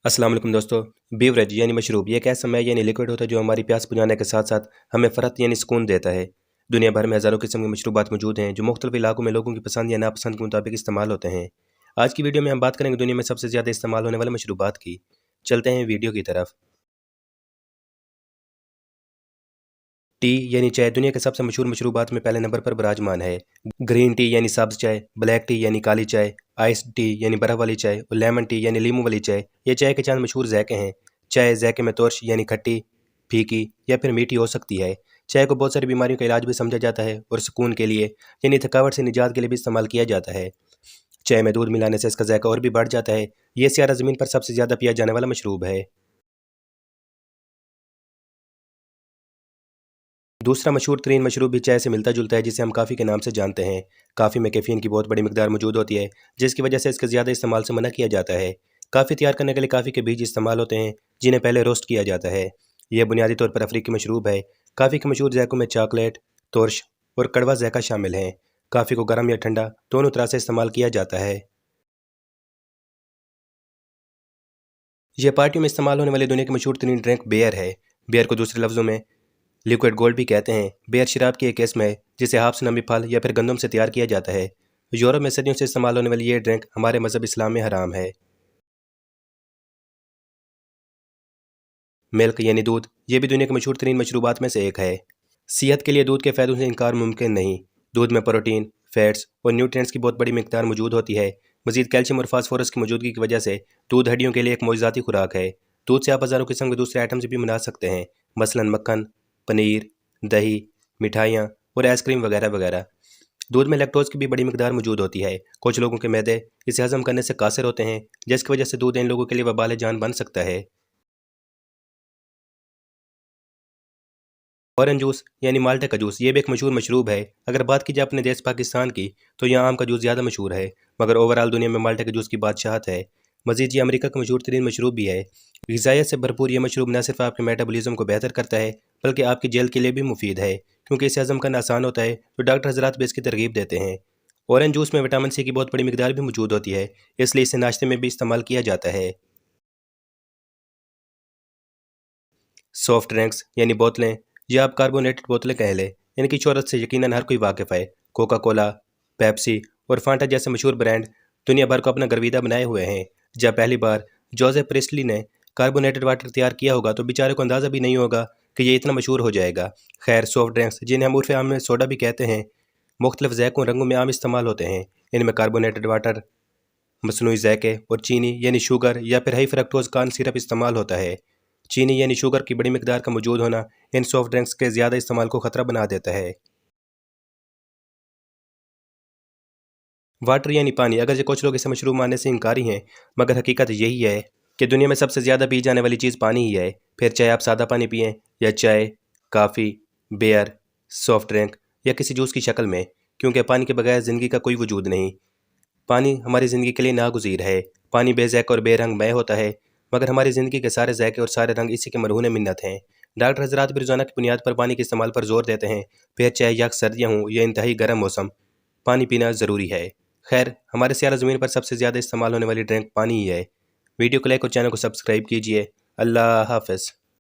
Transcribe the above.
अस्सलाम वालेकुम दोस्तों। बीवरेज यानी मशरूब ये एक ऐसा मय यानी लिक्विड होता है जो हमारी प्यास बुझाने के साथ साथ हमें फ़रहत यानी सुकून देता है। दुनिया भर में हज़ारों किस्म के मशरूबात मौजूद हैं जो मुख्तलिफ इलाकों में लोगों की पसंद या नापसंद के मुताबिक इस्तेमाल होते हैं। आज की वीडियो में हम बात करेंगे दुनिया में सबसे ज़्यादा इस्तेमाल होने वाले मशरूबात की। चलते हैं वीडियो की तरफ। टी यानी चाय दुनिया के सबसे मशहूर मशरूबात में पहले नंबर पर विराजमान है। ग्रीन टी यानी सब्ज़ चाय, ब्लैक टी यानी काली चाय, आइस टी यानी बर्फ़ वाली चाय और लेमन टी यानी लीमू वाली चाय ये चाय के चंद मशहूर ज़ायके हैं। चाय ज़ायके में तुर्श यानी खट्टी, फीकी या फिर मीठी हो सकती है। चाय को बहुत सारी बीमारियों का इलाज भी समझा जाता है और सुकून के लिए यानी थकावट से निजात के लिए भी इस्तेमाल किया जाता है। चाय में दूध मिलाने से इसका ज़ायका और भी बढ़ जाता है। ये सियारा ज़मीन पर सबसे ज़्यादा पिया जाने वाला मशरूब है। दूसरा मशहूर तरीन मशरूब भी चाय से मिलता जुलता है जिसे हम काफ़ी के नाम से जानते हैं। काफ़ी में कैफ़ीन की बहुत बड़ी मिकदार मौजूद होती है जिसकी वजह से इसके ज़्यादा इस्तेमाल से मना किया जाता है। काफ़ी तैयार करने के लिए काफ़ी के बीज इस्तेमाल होते हैं जिन्हें पहले रोस्ट किया जाता है। यह बुनियादी तौर पर अफ्रीकी मशरूब है। काफ़ी के मशहूर ज़ायकों में चॉकलेट, तुर्श और कड़वा ज़ायका शामिल हैं। काफ़ी को गर्म या ठंडा दोनों तरह से इस्तेमाल किया जाता है। यह पार्टियों में इस्तेमाल होने वाली दुनिया की मशहूर तरीन ड्रिंक बियर है। बियर को दूसरे लफ्ज़ों में लिक्विड गोल्ड भी कहते हैं। बियर शराब की एक किस्म है जिसे हाफ नमी फल या फिर गंदम से तैयार किया जाता है। यूरोप में सदियों से इस्तेमाल होने वाली ये ड्रिंक हमारे मज़हब इस्लाम में हराम है। मिल्क यानी दूध ये भी दुनिया के मशहूर तरीन मशरूबात में से एक है। सेहत के लिए दूध के फ़ायदों से इनकार मुमकिन नहीं। दूध में प्रोटीन, फैट्स और न्यूट्रिएंट्स की बहुत बड़ी मिकदार मौजूद होती है। मज़ीद कैल्शियम और फास्फोरस की मौजूदगी की वजह से दूध हड्डियों के लिए एक मोइज़ाती खुराक है। दूध से आप हज़ारों किस्म के दूसरे आइटम्स भी बना सकते हैं, मसलन मक्खन, पनीर, दही, मिठाइयाँ और आइसक्रीम वगैरह वगैरह। दूध में लैक्टोज की भी बड़ी मिकदार मौजूद होती है। कुछ लोगों के मैदे इसे हज़म करने से कासिर होते हैं जिसकी वजह से दूध इन लोगों के लिए वबाल जान बन सकता है। ऑरेंज जूस यानी माल्टे का जूस ये भी एक मशहूर मशरूब है। अगर बात की जाए अपने देश पाकिस्तान की तो यहाँ आम का जूस ज़्यादा मशहूर है, मगर ओवरऑल दुनिया में माल्टे के जूस की बादशाहत है। मजीद ये अमेरिका का मशहूर तरीन मशरूब भी है। ग़िज़ाइयत से भरपूर ये मशरूब न सिर्फ आपके मेटाबॉलिज्म को बेहतर करता है बल्कि आपकी जेल के लिए भी मुफीद है क्योंकि इसे हज़म करना आसान होता है तो डॉक्टर हजरात भी इसकी तरगीब देते हैं। ऑरेंज जूस में विटामिन सी की बहुत बड़ी मिकदार भी मौजूद होती है, इसलिए इसे नाश्ते में भी इस्तेमाल किया जाता है। सॉफ्ट ड्रिंक्स यानी बोतलें या आप कार्बोनेटेड बोतलें कह लें, इनकी शोहरत से यकीनन हर कोई वाकिफ़ है। कोका कोला, पेप्सी और फांटा जैसे मशहूर ब्रांड दुनिया भर को अपना गर्विदा बनाए हुए हैं। जब पहली बार जोसेफ प्रेस्ली ने कार्बोनेटेड वाटर तैयार किया होगा तो बेचारे को अंदाज़ा भी नहीं होगा कि ये इतना मशहूर हो जाएगा। खैर, सॉफ्ट ड्रिंक्स जिन्हें हम उर्फ़ आम में सोडा भी कहते हैं मुख्तलिफ ज़ायकों रंगों में आम इस्तेमाल होते हैं। इनमें कार्बोनेटेड वाटर, मसनूई ज़ायके और चीनी यानी शुगर या फिर हाई फ्रक्टोज कॉर्न सिरप इस्तेमाल होता है। चीनी यानी शुगर की बड़ी मिकदार का मौजूद होना इन सॉफ्ट ड्रिंक्स के ज़्यादा इस्तेमाल को ख़तरा बना देता है। वाटर यानी पानी अगरचे कुछ लोग इसे मशरूब मानने से इनकारी हैं, मगर हकीकत यही है कि दुनिया में सबसे ज़्यादा पी जाने वाली चीज़ पानी ही है। फिर चाहे आप सादा पानी पिएँ या चाय, काफ़ी, बियर, सॉफ्ट ड्रिंक या किसी जूस की शक्ल में, क्योंकि पानी के बगैर ज़िंदगी का कोई वजूद नहीं। पानी हमारी ज़िंदगी के लिए नागुज़ीर है। पानी बेज़ायका और बेरंग मय होता है, मगर हमारी ज़िंदगी के सारे ज़ायके और सारे रंग इसी के मरहून मिन्नत हैं। डॉक्टर हज़रात भी रोज़ाना की बुनियाद पर पानी के इस्तेमाल पर ज़ोर देते हैं। फिर चाहे यक सर्दियाँ हों या इंतहाई गर्म मौसम, पानी पीना ज़रूरी है। खैर, हमारे सियारा ज़मीन पर सबसे ज़्यादा इस्तेमाल होने वाली ड्रिंक पानी ही है। वीडियो को लाइक और चैनल को सब्सक्राइब कीजिए। अल्लाह हाफ़िज़।